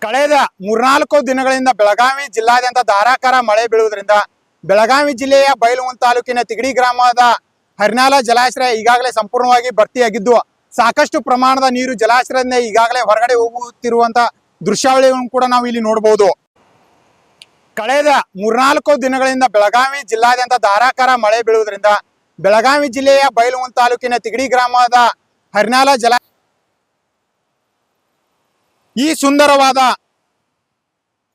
ಕಳೆದ 3-4 ದಿನಗಳಿಂದ ಬೆಳಗಾವಿ ಜಿಲ್ಲಾದ್ಯಂತ ಧಾರಾಕಾರ ಮಳೆ ಬೀಳುವುದರಿಂದ ಬೆಳಗಾವಿ ಜಿಲ್ಲೆಯ ಬೈಲಹೊಂಗಲ ತಾಲೂಕಿನ ತಿಗಡಿ ಗ್ರಾಮದ ಹರಿನಾಳ ಜಲಾಶಯ ಈಗಾಗಲೇ ಸಂಪೂರ್ಣವಾಗಿ ಭರ್ತಿಯಾಗಿದ್ದು ಸಾಕಷ್ಟು ಪ್ರಮಾಣದ ನೀರು ಜಲಾಶಯದಿಂದ ಈಗಾಗಲೇ ಹೊರಗಡೆ ಹೋಗುತ್ತಿರುವಂತ ದೃಶ್ಯಾವಳಿಯನ್ನು ಕೂಡ ನಾವು ಇಲ್ಲಿ ನೋಡಬಹುದು. ಕಳೆದ 3-4 ದಿನಗಳಿಂದ ಬೆಳಗಾವಿ ಜಿಲ್ಲಾದ್ಯಂತ ಧಾರಾಕಾರ ಮಳೆ ಬೀಳುವುದರಿಂದ ಬೆಳಗಾವಿ ಜಿಲ್ಲೆಯ ಬೈಲಹೊಂಗಲ ತಾಲೂಕಿನ ತಿಗಡಿ ಗ್ರಾಮದ ಹರಿನಾಳ ಜಲಾಶಯ ಈ ಸುಂದರವಾದ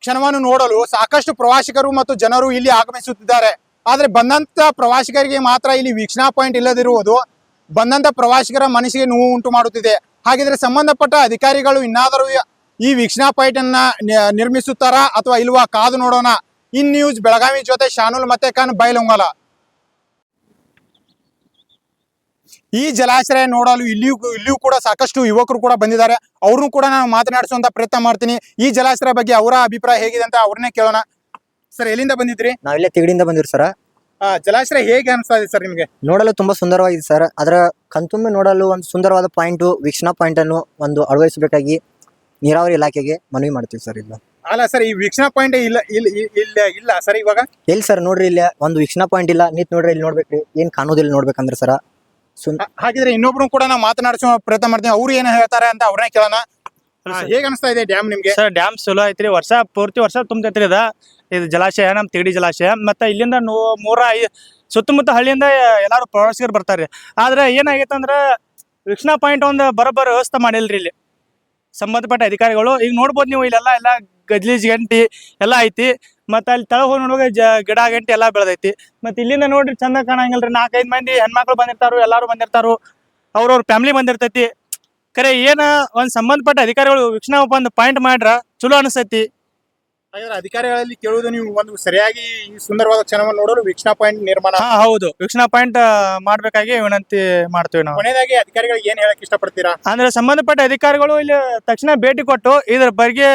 ಕ್ಷಣವನ್ನು ನೋಡಲು ಸಾಕಷ್ಟು ಪ್ರವಾಸಿಗರು ಮತ್ತು ಜನರು ಇಲ್ಲಿ ಆಗಮಿಸುತ್ತಿದ್ದಾರೆ. ಆದರೆ ಬಂದಂತ ಪ್ರವಾಸಿಗರಿಗೆ ಮಾತ್ರ ಇಲ್ಲಿ ವೀಕ್ಷಣಾ ಪಾಯಿಂಟ್ ಇಲ್ಲದಿರುವುದು ಬಂದಂತ ಪ್ರವಾಸಿಗರ ಮನಸ್ಸಿಗೆ ನೋವು ಉಂಟು ಮಾಡುತ್ತಿದೆ. ಹಾಗಿದ್ರೆ ಸಂಬಂಧಪಟ್ಟ ಅಧಿಕಾರಿಗಳು ಇನ್ನಾದರೂ ಈ ವೀಕ್ಷಣಾ ಪಾಯಿಂಟ್ ಅನ್ನ ನಿರ್ಮಿಸುತ್ತಾರಾ ಅಥವಾ ಇಲ್ವಾ ಕಾದು ನೋಡೋಣ. ಇನ್ ನ್ಯೂಸ್ ಬೆಳಗಾವಿ ಜೊತೆ ಶಾನುಲ್ ಮತ್ತೆ ಖಾನ್ ಬೈಲಹೊಂಗಲ. ಈ ಜಲಾಶಯ ನೋಡಲು ಇಲ್ಲಿಯೂ ಕೂಡ ಸಾಕಷ್ಟು ಯುವಕರು ಕೂಡ ಬಂದಿದ್ದಾರೆ. ಅವ್ರನ್ನು ಕೂಡ ನಾನು ಮಾತನಾಡಿಸುವಂತ ಪ್ರಯತ್ನ ಮಾಡ್ತೀನಿ. ಈ ಜಲಾಶಯ ಬಗ್ಗೆ ಅವರ ಅಭಿಪ್ರಾಯ ಹೇಗಿದೆ ಅಂತ ಅವ್ರನ್ನೇ ಕೇಳೋಣ. ಸರ್, ಎಲ್ಲಿಂದ ಬಂದಿದ್ರಿ? ನಾವಿಲ್ಲೇ ತಿಗಡಿಯಿಂದ ಬಂದಿರಿ ಸರ್. ಜಲಾಶಯ ಹೇಗೆ ಅನಿಸ್ತಾ ಇದೆ ಸರ್ ನಿಮಗೆ? ನೋಡಲು ತುಂಬಾ ಸುಂದರವಾಗಿದೆ ಸರ್. ಅದರ ಕಣ್ತುಂಬಿ ನೋಡಲು ಒಂದು ಸುಂದರವಾದ ಪಾಯಿಂಟ್, ವೀಕ್ಷಣಾ ಪಾಯಿಂಟ್ ಅನ್ನು ಒಂದು ಅಳವಡಿಸಬೇಕಾಗಿ ನೀರಾವರಿ ಇಲಾಖೆಗೆ ಮನವಿ ಮಾಡ್ತೀವಿ ಸರ್. ಇಲ್ಲ ಅಲ್ಲ ಸರ್, ಈ ವೀಕ್ಷಣಾ ಪಾಯಿಂಟ್ ಇಲ್ಲ ಸರ್ ಇವಾಗ. ಎಲ್ಲಿ ಸರ್? ನೋಡ್ರಿ, ಇಲ್ಲಿ ಒಂದು ವೀಕ್ಷಣಾ ಪಾಯಿಂಟ್ ಇಲ್ಲ. ನಿಂತ್ ನೋಡ್ರಿ, ಇಲ್ಲಿ ನೋಡ್ಬೇಕ್ರಿ. ಏನ್ ಕಾಣೋದಿಲ್ಲ ನೋಡ್ಬೇಕಂದ್ರೆ ಸರ್. ಹಾಗಿದ್ರೆ ಇನ್ನೊಬ್ರು ಕೂಡ ನಾವು ಮಾತನಾಡಿಸುವ ಪ್ರಯತ್ನ ಮಾಡ್ತೀವಿ. ಅವ್ರು ಏನ್ ಹೇಳ್ತಾರೆ ಅಂತ ಅವ್ರನ್ನೇ ಕೇಳೋಣ. ಹೇಗೆ ಅನಿಸ್ತಾ ಇದೆ ಡ್ಯಾಮ್ ನಿಮ್ಗೆ? ಸರ್, ಡ್ಯಾಮ್ ಚಲೋ ಐತ್ರಿ. ಪೂರ್ತಿ ವರ್ಷ ತುಂಬತೈತ್ರಿ ಇದು ಜಲಾಶಯ, ನಮ್ ತಿಗಡಿ ಜಲಾಶಯ. ಮತ್ತೆ ಇಲ್ಲಿಂದ ಸುತ್ತಮುತ್ತ ಹಳ್ಳಿಯಿಂದ ಎಲ್ಲಾರು ಪ್ರವಾಸಿಗರು ಬರ್ತಾರೆ. ಆದ್ರೆ ಏನಾಗೈತೆ ಅಂದ್ರ ವೀಕ್ಷಣಾ ಪಾಯಿಂಟ್ ಒಂದು ಬರೋಬ್ಬರ ವ್ಯವಸ್ಥೆ ಮಾಡಿಲ್ರಿ ಇಲ್ಲಿ ಸಂಬಂಧಪಟ್ಟ ಅಧಿಕಾರಿಗಳು. ಈಗ ನೋಡ್ಬೋದು ನೀವು, ಇಲ್ಲೆಲ್ಲ ಎಲ್ಲ ಗಜ್ಲೀಜ್ ಗಂಟಿ ಎಲ್ಲ ಐತಿ. ಮತ್ತೆ ಅಲ್ಲಿ ತಳ ಹೋಗಿ ನೋಡುವಾಗ ಗಿಡ ಗಂಟಿ ಎಲ್ಲಾ ಬೆಳೆದೈತಿ. ಮತ್ತೆ ಇಲ್ಲಿಂದ ನೋಡ್ರಿ ಚಂದ ಕಾಣಂಗಿಲ್ರಿ. 4-5 ಮಂದಿ ಹೆಣ್ಮಕ್ಳು ಬಂದಿರ್ತಾರು, ಎಲ್ಲಾರು ಬಂದಿರ್ತಾರು, ಅವ್ರವ್ರ ಫ್ಯಾಮಿಲಿ ಬಂದಿರ್ತೈತಿ. ಖರೆ ಏನ ಒಂದ್ ಸಂಬಂಧಪಟ್ಟ ಅಧಿಕಾರಿಗಳು ವೀಕ್ಷಣಾ ಒಂದು ಪಾಯಿಂಟ್ ಮಾಡ್ರ ಚಲೋ ಅನಿಸ್ತೈತಿ. ಅಧಿಕಾರಿಗಳಲ್ಲಿ ಕೇಳುವುದು, ನೀವು ಒಂದು ಸರಿಯಾಗಿ ಈ ಸುಂದರವಾದ ಕ್ಷಣವನ್ನು ನೋಡಲು ವೀಕ್ಷಣಾ ಪಾಯಿಂಟ್ ನಿರ್ಮಾಣ. ಹೌದು, ವೀಕ್ಷಣಾ ಪಾಯಿಂಟ್ ಮಾಡ್ಬೇಕಾಗಿ ವಿನಂತಿ ಮಾಡ್ತೀವಿ ನಾವು. ಕೊನೆಯದಾಗಿ ಅಧಿಕಾರಿಗಳಿಗೆ ಏನ್ ಹೇಳಕ್ ಇಷ್ಟಪಡ್ತೀರಾ? ಅಂದ್ರೆ ಸಂಬಂಧಪಟ್ಟ ಅಧಿಕಾರಿಗಳು ಇಲ್ಲಿ ತಕ್ಷಣ ಭೇಟಿ ಕೊಟ್ಟು ಇದ್ರ ಬಗ್ಗೆ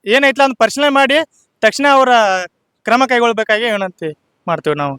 ಏನೈತ್ಲ ಅಂತ ಪರಿಶೀಲನೆ ಮಾಡಿ ತಕ್ಷಣ ಅವರ ಕ್ರಮ ಕೈಗೊಳ್ಬೇಕಾಗಿ ವಿನಂತಿ ಮಾಡ್ತೀವಿ ನಾವು.